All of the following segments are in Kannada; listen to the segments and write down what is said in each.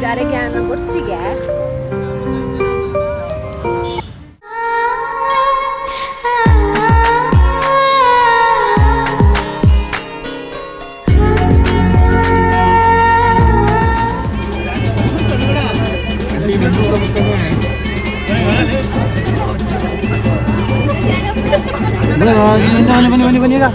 ಗಾರೆಗೆ ಅನ್ನೋ ಗೊಚ್ಚಿಗೆ ಬನ್ನಿ ಈಗ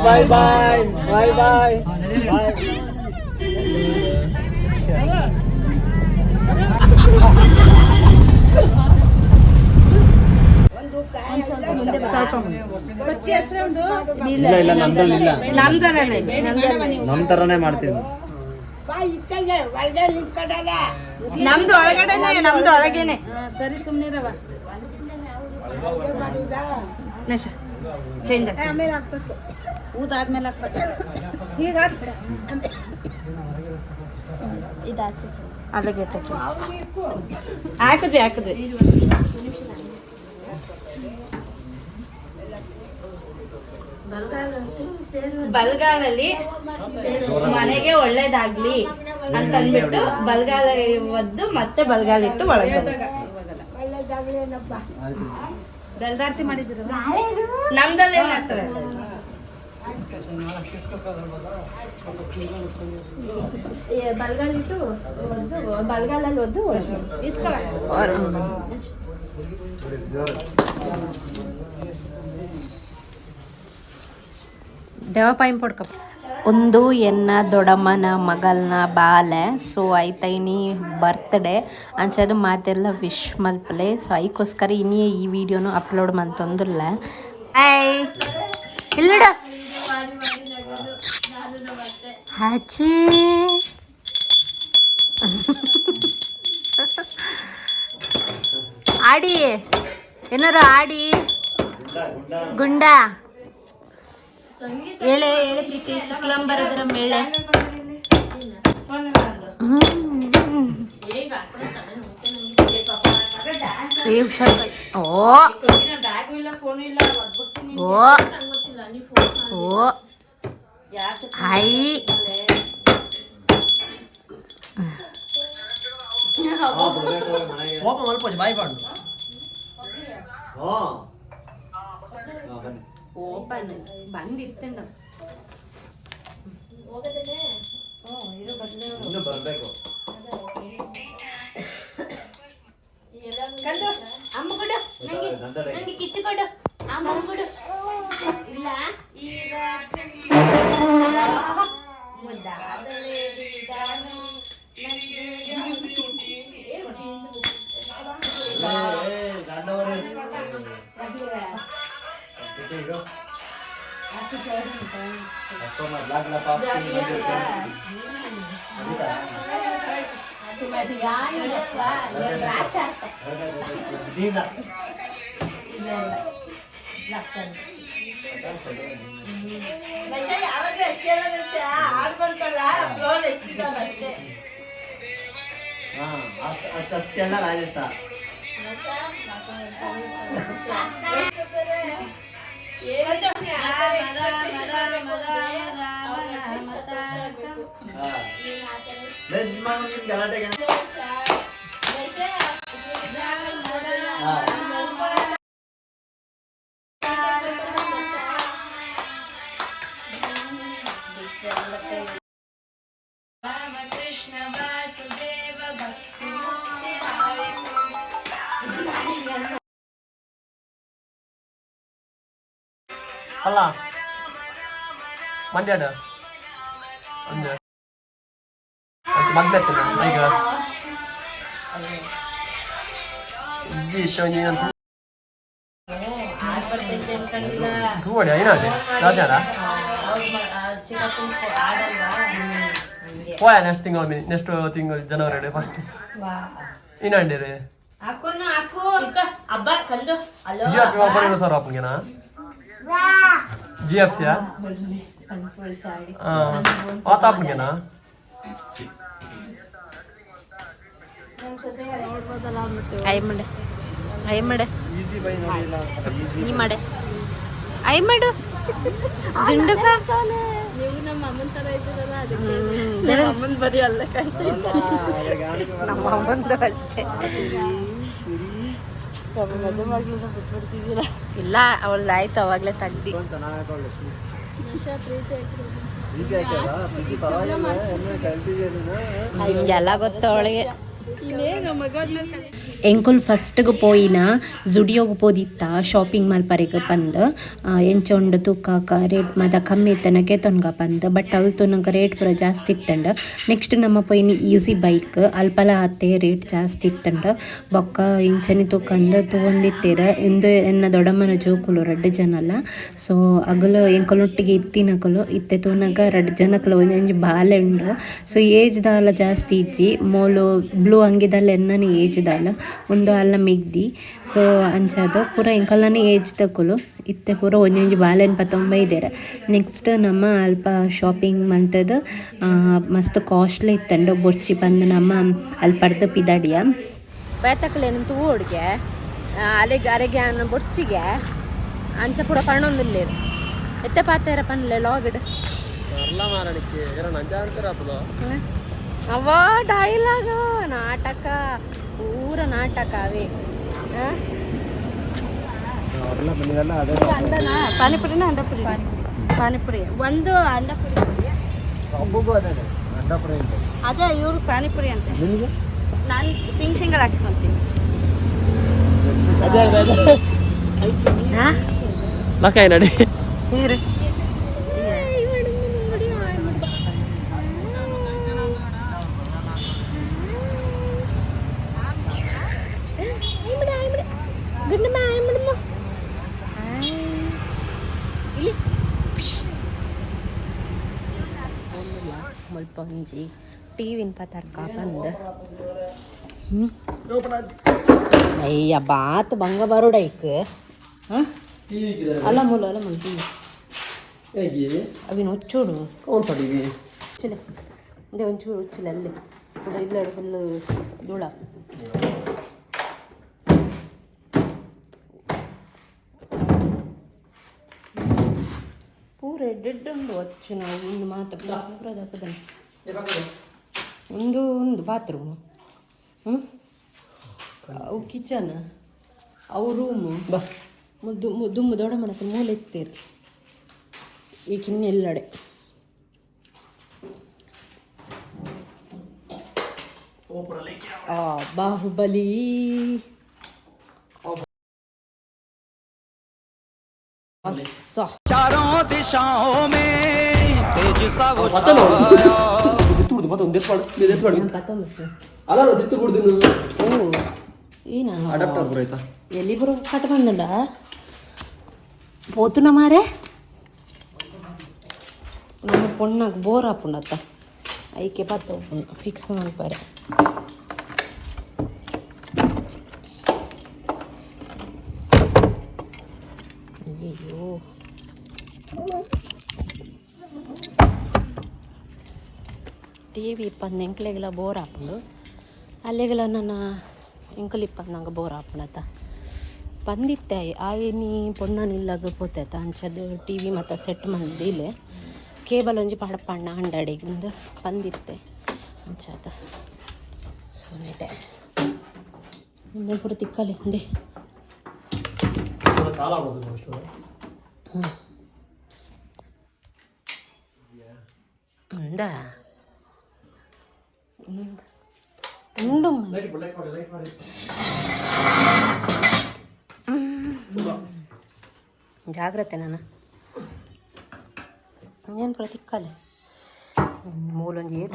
ಬಾಯ್ ಬಾಯ್ ಬಾಯ್ ಬಾಯ್ ಇಲ್ಲ ಇಲ್ಲ ನಮ್ದಲ್ಲಿ ಇಲ್ಲ ನಮ್ ತರನೇ ಮಾಡ್ತೀನಿ ನಮ್ದು ಒಳಗಡೆನೆ ನಮ್ದು ಒಳಗೇನೆ ಸರಿ ಸುಮ್ನಿರವ ಚೇಂಜ್ ಆಮೇಲೆ ಹಾಕ್ಬೇಕು ಊದಾದ್ಮೇಲೆ ಹಾಕ್ಬೇಕು ಈಗ ಹಾಕ್ಬಿಡ ಇದಾಚೆ ಅಲ್ಲಿಗೆ ಹಾಕಿದ್ವಿ ಬಲ್ಗಾಲಲ್ಲಿ ಮನೆಗೆ ಒಳ್ಳೇದಾಗ್ಲಿ ಅಂತ ಅಂದ್ಬಿಟ್ಟು ಬಲ್ಗಾಲ ಒದ್ದು ಮತ್ತೆ ಬಲ್ಗಾಲ ಇಟ್ಟು ಒಳಗೆ ಬೆಲ್ದಾರ್ತಿ ಮಾಡಿದ್ರು ನಮ್ದಲ್ಲಿ ಏನ್ ಮಾಡ್ತಾರೆ ಬಲ್ಗಾಲಿಟ್ಟು ಬಲ್ಗಾಲಲ್ಲಿ ಒದ್ದು ದೇವಪಾಯಂ ಪಡ್ಕಪ್ಪ ಒಂದು ಎನ್ನ ದೊಡ್ಡಮ್ಮನ ಮಗಲ್ನ ಬಾಲೆ ಸೊ ಐತೈನಿ ಬರ್ತ್ಡೇ ಅಂಚದು ಮಾತೆಲ್ಲ ವಿಶ್ ಮಲ್ಪಲೆ ಸೊ ಐಕೋಸ್ಕರ ಇನ್ನೇ ಈ ವಿಡಿಯೋನು ಅಪ್ಲೋಡ್ ಮಂತೊಂದಿಲ್ಲ ಇಲ್ಲಡ ಹಚ್ಚಿ ಆಡಿ ಏನಾರು ಆಡಿ ಗುಂಡ ಹೇಳೆ ಹೇಳೆ ಪ್ರೀತಿ ಶುಕ್ಲಂ ಬರದ್ರ ಮೇಳೆ ಓ ಓ ಐ ಓಪನ್ ಬಂದಿತ್ತಂಡ ಬರ್ಬೇಕು ಅಮ್ಮ ಕೊಡು ನಂಗೆ ಕಿಚ್ಚು ಕೊಡು ಅಮ್ಮ ಕೊಡು ಇಲ್ಲ ಅಲ್ಲ ಮಂಡ್ಯದ ಒಂದು ಮಗ್ದತ್ತನ ಈಗ ಇಜ್ಜಿ ಶೋನಿ ಅಂತ ತೂವಡಿ ಏನಾದೆ ರಾಜಾರ ಹೋಯ ನೆಕ್ಸ್ಟ್ ತಿಂಗಳು ಜನವರಿ ಫಸ್ಟ್ ಇನ್ನಂಡಿರಿ ಸರ್ ಅಪ್ಪಂಗೆನಾ GFC ಆತ ಅಪ್ಪಂಗೆನಾ ಐ ಮಾಡೆ ಐ ಮಾಡೆ ಈಸಿ ಬೈ ನೋಡಿಲ್ಲ ಈಸಿ ನೀ ಮಾಡೆ ಐ ಮಾಡು ದುಂಡಪ್ಪ ನೀವು ನಮ್ಮ ಅಮ್ಮನ ತರ ಇದ್ದೀರಲ್ಲ ಅದಕ್ಕೆ ಅಮ್ಮನ ಬರೀ ಅಲ್ಲ ನಮ್ಮ ಅಮ್ಮಂದು ಅಷ್ಟೇ ಮದುವೆ ಮಾಡ್ಲಿಲ್ಲ ಬಿಟ್ಬಿಡ್ತಿದ್ದೀರಾ ಇಲ್ಲ ಅವಳ್ದು ಆಯ್ತು ಅವಾಗಲೇ ತೆಗ್ದು ಚೆನ್ನಾಗಿ ಪ್ರೀತಿ ಪ್ರೀತಿ ಪರವಾಗಿಲ್ಲ ಎಮ್ಮೆ ಕಲ್ತಿದ್ದೀಯ ಹಿಂಗೆಲ್ಲ ಗೊತ್ತು ಅವಳಿಗೆ ಇನ್ನೇನು ಮಗ ಎಂಕುಲ್ ಫಸ್ಟ್ಗೆ ಪೋಯಿನ ಜುಡಿಯೋಗೆ ಪೋದಿತ್ತ ಶಾಪಿಂಗ್ ಮಲ್ಪರೆಗೆ ಬಂದು ಎಂಚೊಂಡು ತೂಕಕ ರೇಟ್ ಮಾತ ಕಮ್ಮಿ ಇತ್ತನಕ್ಕೆ ತೊನ್ಗ ಬಂದು ಬಟ್ ಅವಳು ತೊನಗೆ ರೇಟ್ ಪೂರ ಜಾಸ್ತಿ ಇತ್ತಂಡು ನೆಕ್ಸ್ಟ್ ನಮ್ಮ ಪೋಯಿನ ಈಸಿ ಬೈಕ್ ಅಲ್ಪಲ ಹತ್ತೆ ರೇಟ್ ಜಾಸ್ತಿ ಇತ್ತಂಡು ಬೊಕ್ಕ ಇಂಚನಿ ತೂಕಂದು ತೊಗೊಂಡಿತ್ತೀರ ಇಂದು ಎನ್ನ ದೊಡ್ಡಮ್ಮನ ಜೋಕುಲು 2 ಜನಲ್ಲ ಸೊ ಅಗಲು ಎಂಕಲೊಟ್ಟಿಗೆ ಇತ್ತಿನಕಲು ಇತ್ತೆ ತೋನಗ 2 ಜನಕ್ಕಲು ಒಂಜಿ ಬಾಲೆ ಉಂಡು ಸೊ ಏಜ್ ದಾಲ ಜಾಸ್ತಿ ಇಜ್ಜಿ ಮೋಲು ಬ್ಲೂ ಅಂಗಿದಲ್ಲ ಎನ್ನನಿ ಏಜ್ ದಾಲ ಒಂದು ಅಲ್ಲ ಮಿಗ್ದಿ ಸೊ ಅಂಚದು ಪೂರ ಎಂಕಲ್ನೇ ಏಜ್ ತಕೊಲು ಇತ್ತೆ ಪೂರ ಒಂಜೊಂಜಿ ಬಾಲೆನ್ ಪತ್ತೊಂಬೈದೇರ ನೆಕ್ಸ್ಟ್ ನಮ್ಮ ಅಲ್ಪ ಶಾಪಿಂಗ್ ಮಂತದ್ದು ಮಸ್ತ್ ಕಾಸ್ಟ್ಲಿ ಇತ್ತಂಡು ಬೊರ್ಚಿ ಬಂದು ನಮ್ಮ ಅಲ್ಪಡ್ದು ಪಿದಾಡಿಯ ಬೇತಕ್ಕಲೇನು ತೂವೋಡ್ಗೆ ಅಲೆಗೆ ಅರೆಗೆ ಅನ್ನ ಬೊರ್ಚಿಗೆ ಅಂಚ ಪೂರ ಪಣ್ಣೊಂದಿಲ್ಲೇರು ಎತ್ತೆ ಪಾತೇರ ಪನ್ಲೆ ಲಾಗಡ್ ಅವ್ವ ಡೈಲಾಗ ನಾಟಕ ಪೂರ ನಾಟಕ ಅವೇ ಅಂಡನ ಪಾನಿಪುರಿನ ಅಂಡಪುರಿ ಪಾನಿಪುರಿ ಒಂದು ಅಂಡಪುರಿ ಅದೇ ಇವ್ರು ಪಾನಿಪುರಿ ಅಂತೆ ನಾನು ಸಿಂಗಲ್ ಹಾಕ್ಸ್ಕೊಂತೀನಿ ಲಕಾಯಿ ನಡಿ ನೀರು ಮುಲ್ಪ ಒಂಜಿ ಟಿವಿನ ಪತರ್ಕ ಬಂದು ಅಯ್ಯ ಬಾತ್ ಬಂಗ ಬರೋಡೈಕ್ ಅಲ್ಲ ಮುಲು ಟಿವಿ ಅವಿನ ಹುಚ್ಚೋಡು ಹುಚ್ಚಿಲೆ ಅದೇ ಒಂಚೂರು ಹುಚ್ಚಿಲ್ಲ ಅಲ್ಲಿ ಕೂಡ ಇಲ್ಲ ಫುಲ್ಲು ಧೂಳ ಪೂರ ಡೆಡ್ ಉಂಡು ಹೊಚ್ಚು ನಾವು ಒಂದು ಮಾತ್ರ ಪೂರದ ಹಬ್ಬದಲ್ಲಿ ಒಂದು ಬಾತ್ರೂಮ್ ಅವು ಕಿಚನ್ ಅವು ರೂಮು ದುಮ್ಮು ದೊಡ್ಡ ಮನಕ್ಕೆ ಮೂಲೆ ಇತ್ತೀರಿ ಈ ಕಿನ್ನೆಲ್ಲಡೆ ಬಾಹುಬಲಿ चारों दिशाओं में तेज सा वो ಓ ಏನ ಎಲ್ಲಿ ಬರೋ ಕಟ್ ಬಂದುಂಡ పోతున్నా మారే ನಮ್ಮ ಪೊಣ್ಣಾಗ ಬೋರ್ ಹಾಪುಂಡತ್ತ ಐಕೆ ಪತ್ತು ಫಿಕ್ಸ್ ಮಲ್ಪಾರೆ ಅಯ್ಯೋ ಟಿ ವಿ ಇಪ್ಪತ್ತು ಎಂಕ್ಲೆಗೆಲ್ಲ ಬೋರ್ ಹಾಪುಂಡು ಅಲ್ಲಿಗೆಲ್ಲ ನನ್ನ ಎಂಕಲ್ ಇಪ್ಪತ್ತು ನಂಗೆ ಬೋರ್ ಹಾಪುಂಡತ್ತ ಬಂದಿತ್ತೆ ಆಯ್ನಿ ಪೊಣ್ಣನಿಲ್ಲಾಗ ಪೋತೈತ ಅಂಚದು ಟಿ ವಿ ಮತ್ತು ಸೆಟ್ ಮಂದಿಲೆ ಕೇಬಲ್ ಒಂಜಿ ಪಡಪಣ್ಣ 100 ಬಂದಿತ್ತೆ ಅಂಚದ ಸೊನ್ನೆ ಮುಂದೆ ಪೂರ ತಿಕ್ಕಲೆ ಹಿಂದೆ ಅಂದ ಉಂಡು ಜಾಗ್ರತೆ ನಾನು ಏನು ಪ್ರತಿಕ್ಕಲೆ ಮೂಲೊಂದು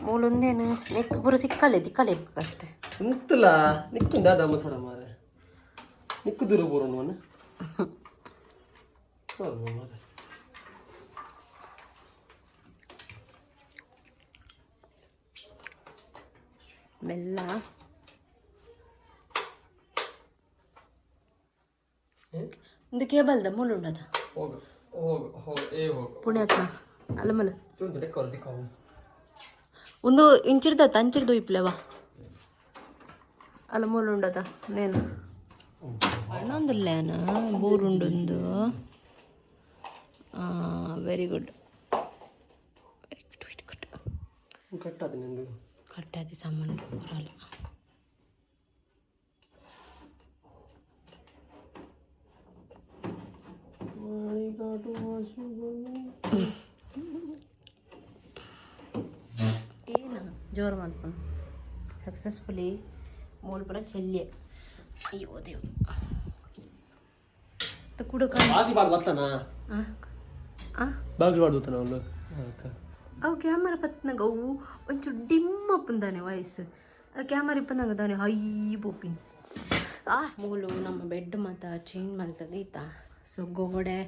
ಮೂಲೊಂದೇನು ನೆಕ್ ಪೂರ ಸಿಕ್ಕಲೆ ತಿಕ್ಕಲೆ ಅಷ್ಟೇ ನಿಕ್ತಲ್ಲ ನಿಕ್ಕು ದಾದ ಮಸಾಲ ಮಾರೆ ನಿಕ್ಕು ದೂರ ಬೋರು ಮಾರೆ ಮೆಲ್ಲ ಒಂದು ಕೇಬಲ್ದ ಮೂಲು ಉಂಡದ ಹೋಗು ಹೋಗು ಹೋಗು ಏ ಹೋಗು ಪುಣ್ಯಾತ್ಮ ಅಲ್ಲ ಮಲ ಒಂದು ಡೆಕೋರ್ ಒಂದು ಇಂಚಿರ್ದತ್ತ ಅಂಚಿರ್ದು ಇಪ್ಲೆವಾ ಅಲ್ಲ ಮೂಲ ఉండదా నేను పన్నొందులేనా బూరుండు వెరీ గుడ్ వెరీ గుడ్ ಕಟ್ಟದು ನಿಂದು ಕಟ್ಟది ಸಾಮಾನು ಬರಲ್ಲ ಏನ ಜೋರು ಮಾಡ್ಕೊಂಡು ಸಕ್ಸಸ್ಫುಲಿ ಮೂಲ್ಪುರ ಚೆಲ್ಲೆ ಅಯ್ಯೋ ದೇವ್ ಕುಡುಕ ಬಾಗಿ ಬಾಡ್ ಬರ್ತಾನ ಬಾಗಿ ಬಾಡ್ ಬರ್ತಾನ ಅವನು ಅವು ಕ್ಯಾಮರಾ ಪತ್ನಾಗ ಅವು ಒಂಚೂರು ಡಿಮ್ ಅಪ್ಪಂದಾನೆ ವಾಯ್ಸ್ ಕ್ಯಾಮರಾ ಇಪ್ಪಂದಂಗ ದಾನೆ ಹೈ ಬೋಪಿನ್ ಮೂಲು ನಮ್ಮ ಬೆಡ್ ಮಾತ ಚೇಂಜ್ ಮಲ್ತದೀತ ಸೊ ಗೋಡೆ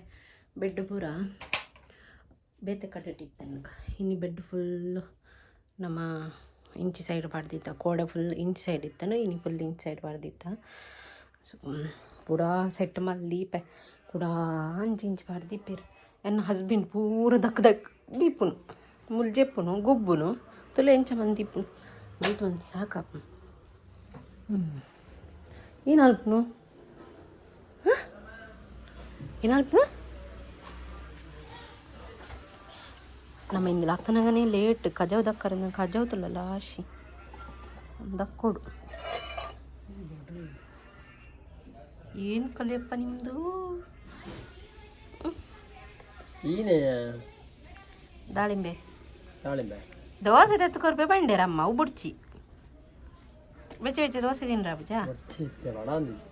ಬೆಡ್ ಪೂರ ಬೇತೆ ಕಟ್ಟಿಟ್ಟಿತ್ತು ನನಗೆ ಇನ್ನು ಬೆಡ್ ಫುಲ್ಲು ನಮ್ಮ ಇಂಚಿ ಸೈಡ್ ಬಾಡ್ದಿತ್ತ ಕೋಡೆ ಫುಲ್ ಇಂಚ್ ಸೈಡ್ ಇತ್ತನು ಇನ್ನು ಫುಲ್ ಇಂಚ್ ಸೈಡ್ ಬಾಡ್ದಿತ್ತ ಸೊ ಪೂರಾ ಸೆಟ್ ಮಲ್ದೀಪೆ ಕೂಡ ಇಂಚ್ ಬಾಡ್ದೀಪೇರು ನನ್ನ ಹಸ್ಬೆಂಡ್ ಪೂರ ದಕ್ ದೀಪುನು ಮುಲ್ಜೆಪ್ಪುನು ಗುಬ್ಬುನು ತುಲೆ ಎಂಚ ಮಂದಿಪ್ಪುನು ಮಂತ್ ಮಂತ್ ಸಾಕಪ್ಪ ಏನು ಅಲ್ಪನು ಏನು ಅಲ್ಪನು ನಮ್ಮ ಇಂದಿಲ್ಲ ಅಕ್ಕನಾಗನೇ ಲೇಟ್ ಕಜಾವ್ ದಕ್ಕರ ಕಜಾವ್ ತುಲ್ಲ ಆಶಿ ದಕ್ಕೊಡು ಏನು ಕಲಿಯಪ್ಪ ನಿಮ್ಮದು ಈನೇ ದಾಳಿಂಬೆ ದಾಳಿಂಬೆ ದೋಸೆ ತೆತ್ಕೊರ್ಪೆ ಬಂಡೇರಮ್ಮ ಅವು ಬುಡ್ಚಿ ಬೆಚ್ಚ ಬೆಚ್ಚ ದೋಸೆ ತಿನ್ರ ಬುಜಾ ವಡ ಅಂದಿದ್ದೆ